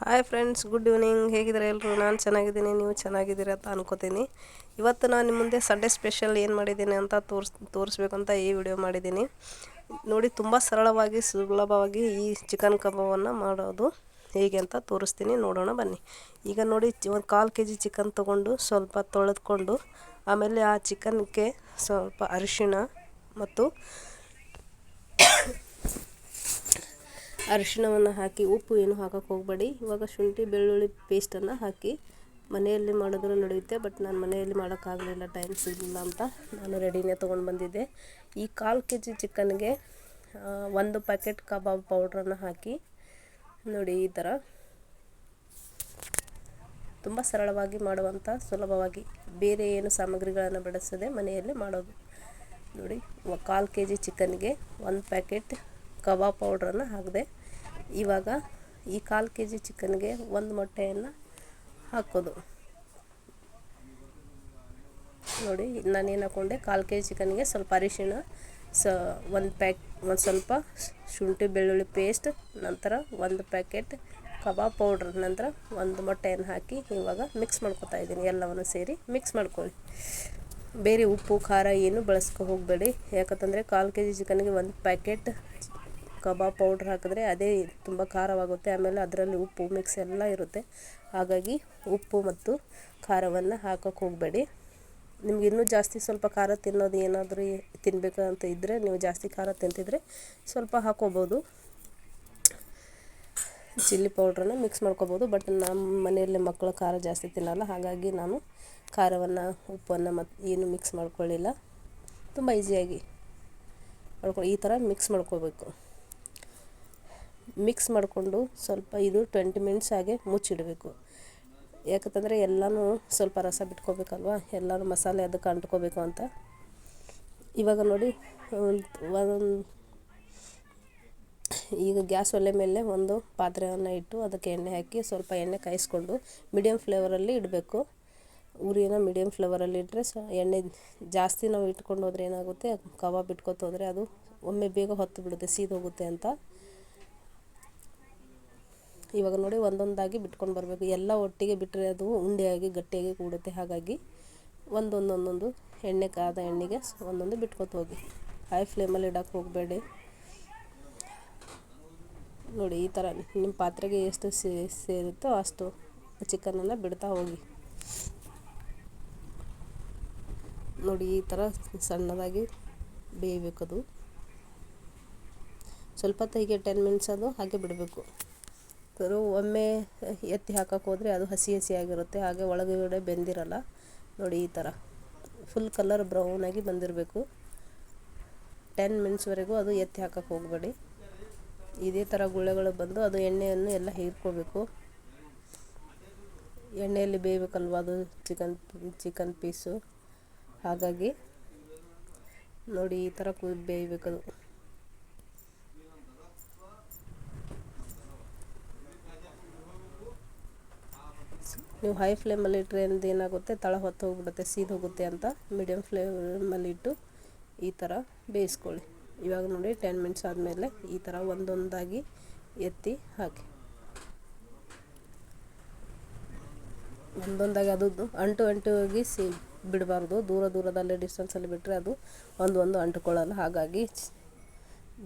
Hi friends, good evening. ಹೇಗಿದ್ದಾರೆ ಎಲ್ಲರೂ? ನಾನು ಚೆನ್ನಾಗಿದ್ದೀನಿ, ನೀವು ಚೆನ್ನಾಗಿದ್ದೀರಾ ಅಂತ ಅನ್ಕೋತೀನಿ. ಇವತ್ತು ನಾನು ನಿಮ್ಮ ಮುಂದೆ ಸಂಡೇ ಸ್ಪೆಷಲ್ ಏನು ಮಾಡಿದ್ದೀನಿ ಅಂತ ತೋರಿಸ್ಬೇಕಂತ ಈ ವಿಡಿಯೋ ಮಾಡಿದ್ದೀನಿ. ನೋಡಿ, ತುಂಬ ಸರಳವಾಗಿ ಸುಲಭವಾಗಿ ಈ ಚಿಕನ್ ಕಬಾಬನ್ನು ಮಾಡೋದು ಹೇಗೆ ಅಂತ ತೋರಿಸ್ತೀನಿ, ನೋಡೋಣ ಬನ್ನಿ. ಈಗ ನೋಡಿ, ಒಂದು 1/4 kg ಚಿಕನ್ ತೊಗೊಂಡು ಸ್ವಲ್ಪ ತೊಳೆದುಕೊಂಡು ಆಮೇಲೆ ಆ ಚಿಕನ್ಗೆ ಸ್ವಲ್ಪ ಅರಿಶಿಣ ಮತ್ತು ಅರಿಶಿಣವನ್ನು ಹಾಕಿ, ಉಪ್ಪು ಏನು ಹಾಕೋಕ್ಕೆ ಹೋಗಬೇಡಿ. ಇವಾಗ ಶುಂಠಿ ಬೆಳ್ಳುಳ್ಳಿ ಪೇಸ್ಟನ್ನು ಹಾಕಿ ಮನೆಯಲ್ಲಿ ಮಾಡಿದ್ರೂ ನಡೆಯುತ್ತೆ, ಬಟ್ ನಾನು ಮನೆಯಲ್ಲಿ ಮಾಡೋಕ್ಕಾಗಲಿಲ್ಲ, ಟೈಮ್ ಸಿಗಲಿಲ್ಲ ಅಂತ ನಾನು ರೆಡಿನೇ ತೊಗೊಂಡು ಬಂದಿದ್ದೆ. ಈ 1/4 kg ಚಿಕನ್ಗೆ 1 ಪ್ಯಾಕೆಟ್ ಕಬಾಬ್ ಪೌಡ್ರನ್ನು ಹಾಕಿ ನೋಡಿ, ಈ ಥರ ತುಂಬ ಸರಳವಾಗಿ ಮಾಡುವಂಥ, ಸುಲಭವಾಗಿ ಬೇರೆ ಏನು ಸಾಮಗ್ರಿಗಳನ್ನು ಬಳಸದೆ ಮನೆಯಲ್ಲಿ ಮಾಡೋದು. ನೋಡಿ, 1/4 kg ಚಿಕನ್ಗೆ 1 ಪ್ಯಾಕೆಟ್ ಕಬಾಬ್ ಪೌಡ್ರನ್ನು ಹಾಕಿದೆ. ಇವಾಗ ಈ 1/4 kg ಚಿಕನ್ಗೆ 1 ಮೊಟ್ಟೆಯನ್ನು ಹಾಕೋದು. ನೋಡಿ, ನಾನೇನು ಹಾಕ್ಕೊಂಡೆ, 1/4 kg ಚಿಕನ್ಗೆ ಸ್ವಲ್ಪ ಅರಿಶಿಣ, ಒಂದು ಸ್ವಲ್ಪ ಶುಂಠಿ ಬೆಳ್ಳುಳ್ಳಿ ಪೇಸ್ಟ್, ನಂತರ 1 ಪ್ಯಾಕೆಟ್ ಕಬಾಬ್ ಪೌಡ್ರ್, ನಂತರ 1 ಮೊಟ್ಟೆಯನ್ನು ಹಾಕಿ ಇವಾಗ ಮಿಕ್ಸ್ ಮಾಡ್ಕೊತಾ ಇದ್ದೀನಿ. ಎಲ್ಲವನ್ನು ಸೇರಿ ಮಿಕ್ಸ್ ಮಾಡ್ಕೊಳ್ಳಿ. ಬೇರೆ ಉಪ್ಪು ಖಾರ ಏನು ಬಳಸ್ಕೊ ಹೋಗಬೇಡಿ, ಯಾಕಂತಂದರೆ 1/4 kg ಚಿಕನ್ಗೆ 1 ಪ್ಯಾಕೆಟ್ ಕಬಾಬ್ ಪೌಡ್ರ್ ಹಾಕಿದ್ರೆ ಅದೇ ತುಂಬ ಖಾರವಾಗುತ್ತೆ. ಆಮೇಲೆ ಅದರಲ್ಲಿ ಉಪ್ಪು ಮಿಕ್ಸ್ ಎಲ್ಲ ಇರುತ್ತೆ, ಹಾಗಾಗಿ ಉಪ್ಪು ಮತ್ತು ಖಾರವನ್ನು ಹಾಕೋಕ್ಕೆ ಹೋಗಬೇಡಿ. ನಿಮ್ಗೆ ಇನ್ನೂ ಜಾಸ್ತಿ ಸ್ವಲ್ಪ ಖಾರ ತಿನ್ನೋದು ಏನಾದರೂ ತಿನ್ನಬೇಕು ಅಂತ ಇದ್ದರೆ, ನೀವು ಜಾಸ್ತಿ ಖಾರ ತಿಂತಿದ್ರೆ ಸ್ವಲ್ಪ ಹಾಕೋಬೋದು, ಚಿಲ್ಲಿ ಪೌಡ್ರನ್ನು ಮಿಕ್ಸ್ ಮಾಡ್ಕೋಬೋದು. ಬಟ್ ನಮ್ಮ ಮನೆಯಲ್ಲಿ ಮಕ್ಕಳು ಖಾರ ಜಾಸ್ತಿ ತಿನ್ನಲ್ಲ, ಹಾಗಾಗಿ ನಾನು ಖಾರವನ್ನು ಉಪ್ಪನ್ನು ಮತ್ತು ಏನು ಮಿಕ್ಸ್ ಮಾಡ್ಕೊಳ್ಳಿಲ್ಲ. ತುಂಬ ಈಸಿಯಾಗಿ ಈ ಥರ ಮಿಕ್ಸ್ ಮಾಡ್ಕೋಬೇಕು. ಮಿಕ್ಸ್ ಮಾಡಿಕೊಂಡು ಸ್ವಲ್ಪ ಇದು 20 ಮಿನಿಟ್ಸ್ ಹಾಗೆ ಮುಚ್ಚಿಡಬೇಕು. ಯಾಕಂತಂದರೆ ಎಲ್ಲನೂ ಸ್ವಲ್ಪ ರಸ ಬಿಟ್ಕೋಬೇಕಲ್ವ, ಎಲ್ಲನೂ ಮಸಾಲೆ ಅದಕ್ಕೆ ಅಂಟ್ಕೋಬೇಕು ಅಂತ. ಇವಾಗ ನೋಡಿ, ಈಗ ಗ್ಯಾಸ್ ಒಲೆ ಮೇಲೆ ಒಂದು ಪಾತ್ರೆಯನ್ನು ಇಟ್ಟು ಅದಕ್ಕೆ ಎಣ್ಣೆ ಹಾಕಿ ಸ್ವಲ್ಪ ಎಣ್ಣೆ ಕಾಯಿಸ್ಕೊಂಡು ಮೀಡಿಯಮ್ ಫ್ಲೇವರಲ್ಲಿ ಇಡಬೇಕು. ಉರಿನ ಮೀಡಿಯಮ್ ಫ್ಲೇವರಲ್ಲಿ ಇಟ್ಟರೆ ಎಣ್ಣೆ ಜಾಸ್ತಿ ನಾವು ಇಟ್ಕೊಂಡು ಹೋದರೆ ಏನಾಗುತ್ತೆ, ಕಬಾಬ್ ಇಟ್ಕೊತ ಹೋದರೆ ಅದು ಒಮ್ಮೆ ಬೇಗ ಹೊತ್ತು ಬಿಡುತ್ತೆ, ಸೀದೋಗುತ್ತೆ ಅಂತ. ಇವಾಗ ನೋಡಿ, ಒಂದೊಂದಾಗಿ ಬಿಟ್ಕೊಂಡು ಬರಬೇಕು. ಎಲ್ಲ ಒಟ್ಟಿಗೆ ಬಿಟ್ಟರೆ ಅದು ಉಂಡೆಯಾಗಿ ಗಟ್ಟಿಯಾಗಿ ಕೂಡುತ್ತೆ, ಹಾಗಾಗಿ ಒಂದೊಂದೊಂದೊಂದು ಕಾದ ಎಣ್ಣೆಗೆ ಒಂದೊಂದು ಬಿಟ್ಕೊತ ಹೋಗಿ. ಹೈ ಫ್ಲೇಮಲ್ಲಿ ಇಡೋಕ್ಕೆ ಹೋಗಬೇಡಿ. ನೋಡಿ, ಈ ಥರ ನಿಮ್ಮ ಪಾತ್ರೆಗೆ ಎಷ್ಟು ಸೇರುತ್ತೋ ಅಷ್ಟು ಚಿಕನನ್ನು ಬಿಡ್ತಾ ಹೋಗಿ. ನೋಡಿ, ಈ ಥರ ಸಣ್ಣದಾಗಿ ಬೇಯಬೇಕದು. ಸ್ವಲ್ಪ ಹೀಗೆ 10 ಮಿನಿಟ್ಸ್ ಅದು ಹಾಗೆ ಬಿಡಬೇಕು. ಒಮ್ಮೆ ಎತ್ತಿ ಹಾಕೋಕ್ಕೆ ಹೋದರೆ ಅದು ಹಸಿ ಹಸಿಯಾಗಿರುತ್ತೆ, ಹಾಗೆ ಒಳಗಡೆ ಬೆಂದಿರಲ್ಲ. ನೋಡಿ, ಈ ಥರ ಫುಲ್ ಕಲರ್ ಬ್ರೌನಾಗಿ ಬಂದಿರಬೇಕು. 10 ಮಿನಿಟ್ಸ್ವರೆಗೂ ಅದು ಎತ್ತಿ ಹಾಕೋಕ್ಕೆ ಹೋಗಬೇಡಿ. ಇದೇ ಥರ ಗುಳ್ಳೆಗಳು ಬಂದು ಅದು ಎಣ್ಣೆಯನ್ನು ಎಲ್ಲ ಹೀರ್ಕೋಬೇಕು. ಎಣ್ಣೆಯಲ್ಲಿ ಬೇಯಬೇಕಲ್ವ ಅದು ಚಿಕನ್ ಪೀಸು, ಹಾಗಾಗಿ ನೋಡಿ, ಈ ಥರ ಬೇಯಬೇಕದು. ನೀವು ಹೈ ಫ್ಲೇಮಲ್ಲಿ ಇಟ್ಟರೆ ಏನಾಗುತ್ತೆ, ತಳ ಹೊತ್ತು ಹೋಗ್ಬಿಡುತ್ತೆ, ಸೀದು ಹೋಗುತ್ತೆ ಅಂತ ಮೀಡಿಯಮ್ ಫ್ಲೇಮಲ್ಲಿ ಇಟ್ಟು ಈ ಥರ ಬೇಯಿಸ್ಕೊಳ್ಳಿ. ಇವಾಗ ನೋಡಿ, 10 ಮಿನಿಟ್ಸ್ ಆದಮೇಲೆ ಈ ಥರ ಒಂದೊಂದಾಗಿ ಎತ್ತಿ ಹಾಕಿ. ಒಂದೊಂದಾಗಿ ಅದು ಅಂಟುವಾಗಿ ಬಿಡಬಾರ್ದು. ದೂರದಲ್ಲೇ ಡಿಸ್ಟೆನ್ಸಲ್ಲಿ ಬಿಟ್ಟರೆ ಅದು ಒಂದು ಅಂಟುಕೊಳ್ಳಲ್ಲ, ಹಾಗಾಗಿ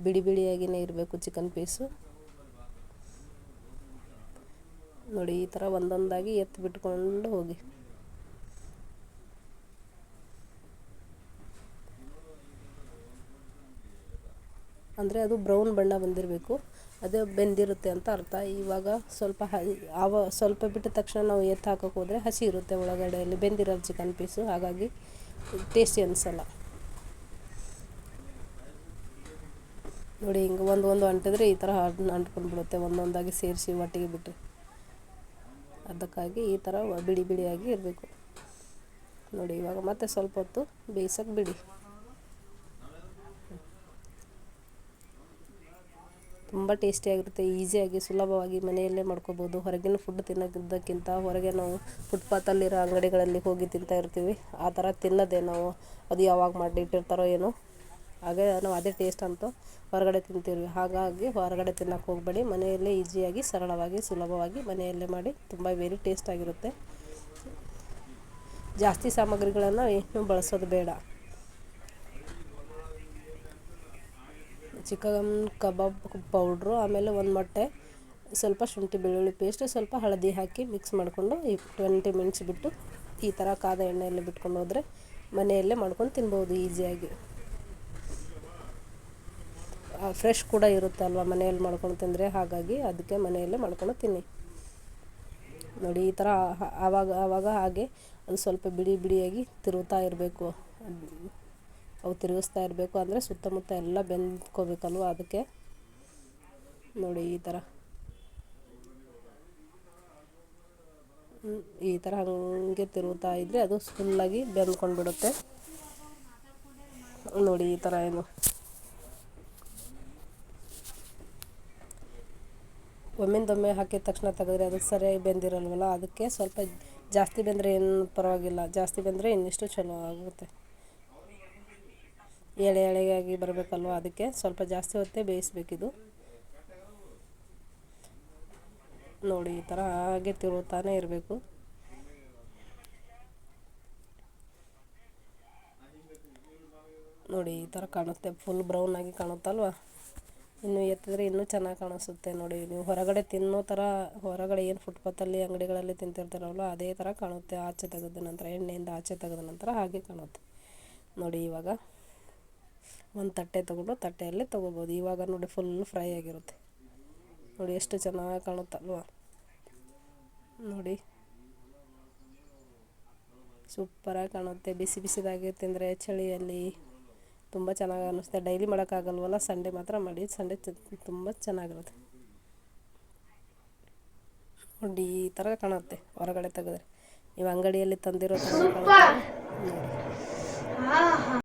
ಬಿಡಿಯಾಗಿಯೇ ಇರಬೇಕು ಚಿಕನ್ ಪೀಸು. ನೋಡಿ, ಈ ಥರ ಒಂದೊಂದಾಗಿ ಎತ್ತಿ ಬಿಟ್ಕೊಂಡು ಹೋಗಿ. ಅಂದರೆ ಅದು ಬ್ರೌನ್ ಬಣ್ಣ ಬಂದಿರಬೇಕು, ಅದೇ ಬೆಂದಿರುತ್ತೆ ಅಂತ ಅರ್ಥ. ಇವಾಗ ಸ್ವಲ್ಪ ಬಿಟ್ಟ ತಕ್ಷಣ ನಾವು ಎತ್ತಿ ಹಾಕೋಕೆ ಹೋದರೆ ಹಸಿ ಇರುತ್ತೆ ಒಳಗಡೆಯಲ್ಲಿ, ಬೆಂದಿರೋದು ಚಿಕನ್ ಪೀಸು, ಹಾಗಾಗಿ ಟೇಸ್ಟಿ ಅನಿಸಲ್ಲ. ನೋಡಿ, ಹಿಂಗೆ ಒಂದು ಅಂಟಿದ್ರೆ ಈ ಥರ ಅಂಟ್ಕೊಂಡು ಬಿಡುತ್ತೆ, ಒಂದೊಂದಾಗಿ ಸೇರಿಸಿ ಒಟ್ಟಿಗೆ ಬಿಟ್ಟರೆ. ಅದಕ್ಕಾಗಿ ಈ ಥರ ಬಿಡಿಯಾಗಿ ಇರಬೇಕು. ನೋಡಿ, ಇವಾಗ ಮತ್ತೆ ಸ್ವಲ್ಪ ಹೊತ್ತು ಬೇಯಿಸೋಕೆ ಬಿಡಿ. ತುಂಬ ಟೇಸ್ಟಿಯಾಗಿರುತ್ತೆ, ಈಸಿಯಾಗಿ ಸುಲಭವಾಗಿ ಮನೆಯಲ್ಲೇ ಮಾಡ್ಕೋಬೋದು. ಹೊರಗಿನ ಫುಡ್ ತಿನ್ನೋದಕ್ಕಿಂತ ಹೊರಗೆ ನಾವು ಫುಟ್ಪಾತಲ್ಲಿರೋ ಅಂಗಡಿಗಳಲ್ಲಿ ಹೋಗಿ ತಿಂತಾ ಇರ್ತೀವಿ, ಆ ಥರ ತಿನ್ನೋದೇ ನಾವು. ಅದು ಯಾವಾಗ ಮಾಡಿಟ್ಟಿರ್ತಾರೋ ಏನೋ, ಹಾಗೆ ನಾವು ಅದೇ ಟೇಸ್ಟ್ ಅಂತೂ ಹೊರಗಡೆ ತಿಂತೀವಿ. ಹಾಗಾಗಿ ಹೊರಗಡೆ ತಿನ್ನೋಕೆ ಹೋಗಬೇಡಿ, ಮನೆಯಲ್ಲೇ ಈಸಿಯಾಗಿ ಸರಳವಾಗಿ ಸುಲಭವಾಗಿ ಮನೆಯಲ್ಲೇ ಮಾಡಿ, ತುಂಬ ವೆರಿ ಟೇಸ್ಟಾಗಿರುತ್ತೆ. ಜಾಸ್ತಿ ಸಾಮಗ್ರಿಗಳನ್ನು ಏನು ಬಳಸೋದು ಬೇಡ. ಚಿಕನ್ ಕಬಾಬ್ ಪೌಡ್ರು, ಆಮೇಲೆ ಒಂದು ಮೊಟ್ಟೆ, ಸ್ವಲ್ಪ ಶುಂಠಿ ಬೆಳ್ಳುಳ್ಳಿ ಪೇಸ್ಟ್, ಸ್ವಲ್ಪ ಹಳದಿ ಹಾಕಿ ಮಿಕ್ಸ್ ಮಾಡಿಕೊಂಡು 20 ಮಿನಿಟ್ಸ್ ಬಿಟ್ಟು ಈ ಥರ ಕಾದ ಎಣ್ಣೆಯಲ್ಲಿ ಬಿಟ್ಕೊಂಡು ಹೋದರೆ ಮನೆಯಲ್ಲೇ ಮಾಡ್ಕೊಂಡು ತಿನ್ಬೋದು ಈಸಿಯಾಗಿ. ಫ್ರೆಶ್ ಕೂಡ ಇರುತ್ತೆ ಅಲ್ವಾ ಮನೆಯಲ್ಲಿ ಮಾಡ್ಕೊಂಡು ತಿಂದರೆ, ಹಾಗಾಗಿ ಅದಕ್ಕೆ ಮನೆಯಲ್ಲೇ ಮಾಡ್ಕೊಂಡು ತಿನ್ನಿ. ನೋಡಿ ಈ ಥರ ಆವಾಗ ಹಾಗೆ ಅದು ಸ್ವಲ್ಪ ಬಿಡಿ ಬಿಡಿಯಾಗಿ ತಿರುಗ್ತಾ ಇರಬೇಕು. ಅವು ತಿರುಗಿಸ್ತಾ ಇರಬೇಕು, ಅಂದರೆ ಸುತ್ತಮುತ್ತ ಎಲ್ಲ ಬೆಂದ್ಕೋಬೇಕಲ್ವ, ಅದಕ್ಕೆ ನೋಡಿ ಈ ಥರ ಹಾಗೆ ತಿರುಗ್ತಾ ಇದ್ದರೆ ಅದು ಫುಲ್ಲಾಗಿ ಬೆಂದ್ಕೊಂಡು ಬಿಡುತ್ತೆ. ನೋಡಿ ಈ ಥರ ಏನು ಒಮ್ಮಿಂದೊಮ್ಮೆ ಹಾಕಿದ ತಕ್ಷಣ ತೆಗೆದ್ರೆ ಅದು ಸರಿಯಾಗಿ ಬೆಂದಿರಲ್ವಲ್ಲ, ಅದಕ್ಕೆ ಸ್ವಲ್ಪ ಜಾಸ್ತಿ ಬೆಂದರೆ ಏನು ಪರವಾಗಿಲ್ಲ, ಜಾಸ್ತಿ ಬೆಂದರೆ ಇನ್ನಿಷ್ಟು ಚಲೋ ಆಗುತ್ತೆ. ಎಳೆಯಾಗಿ ಬರಬೇಕಲ್ವ, ಅದಕ್ಕೆ ಸ್ವಲ್ಪ ಜಾಸ್ತಿ ಹೊತ್ತೇ ಬೇಯಿಸ್ಬೇಕಿದು. ನೋಡಿ ಈ ಥರ ಹಾಗೆ ತಿರುಗ್ತಾನೆ ಇರಬೇಕು. ನೋಡಿ ಈ ಥರ ಕಾಣುತ್ತೆ, ಫುಲ್ ಬ್ರೌನ್ ಆಗಿ ಕಾಣುತ್ತಲ್ವ. ಇನ್ನು ಎತ್ತಿದ್ರೆ ಇನ್ನೂ ಚೆನ್ನಾಗಿ ಕಾಣಿಸುತ್ತೆ. ನೋಡಿ ನೀವು ಹೊರಗಡೆ ತಿನ್ನೋ ಥರ, ಹೊರಗಡೆ ಏನು ಫುಟ್ಪಾತಲ್ಲಿ ಅಂಗಡಿಗಳಲ್ಲಿ ತಿಂತಿರ್ತಾರಲ್ವ ಅದೇ ಥರ ಕಾಣುತ್ತೆ. ಆಚೆ ತೆಗೆದ ನಂತರ, ಎಣ್ಣೆಯಿಂದ ಆಚೆ ತೆಗೆದ ನಂತರ ಹಾಗೆ ಕಾಣುತ್ತೆ. ನೋಡಿ ಇವಾಗ ಒಂದು ತಟ್ಟೆ ತೊಗೊಂಡು ತಟ್ಟೆಯಲ್ಲೇ ತೊಗೋಬೋದು. ಇವಾಗ ನೋಡಿ ಫುಲ್ ಫ್ರೈ ಆಗಿರುತ್ತೆ. ನೋಡಿ ಎಷ್ಟು ಚೆನ್ನಾಗಿ ಕಾಣುತ್ತಲ್ವ. ನೋಡಿ ಸೂಪರಾಗಿ ಕಾಣುತ್ತೆ. ಬಿಸಿ ಬಿಸಿದಾಗಿ ತಿಂದರೆ ಚಳಿಯಲ್ಲಿ ತುಂಬ ಚೆನ್ನಾಗಿ ಅನ್ನಿಸುತ್ತೆ. ಡೈಲಿ ಮಾಡೋಕ್ಕಾಗಲ್ವಲ್ಲ, ಸಂಡೇ ಮಾತ್ರ ಮಾಡಿ, ಸಂಡೇ ತುಂಬ ಚೆನ್ನಾಗಿರುತ್ತೆ. ನೋಡಿ ಈ ಥರ ಕಾಣುತ್ತೆ ಹೊರಗಡೆ ತೆಗೆದ್ರೆ. ನೀವು ಅಂಗಡಿಯಲ್ಲಿ ತಂದಿರೋ ಥರ ಕಾಣುತ್ತೆ.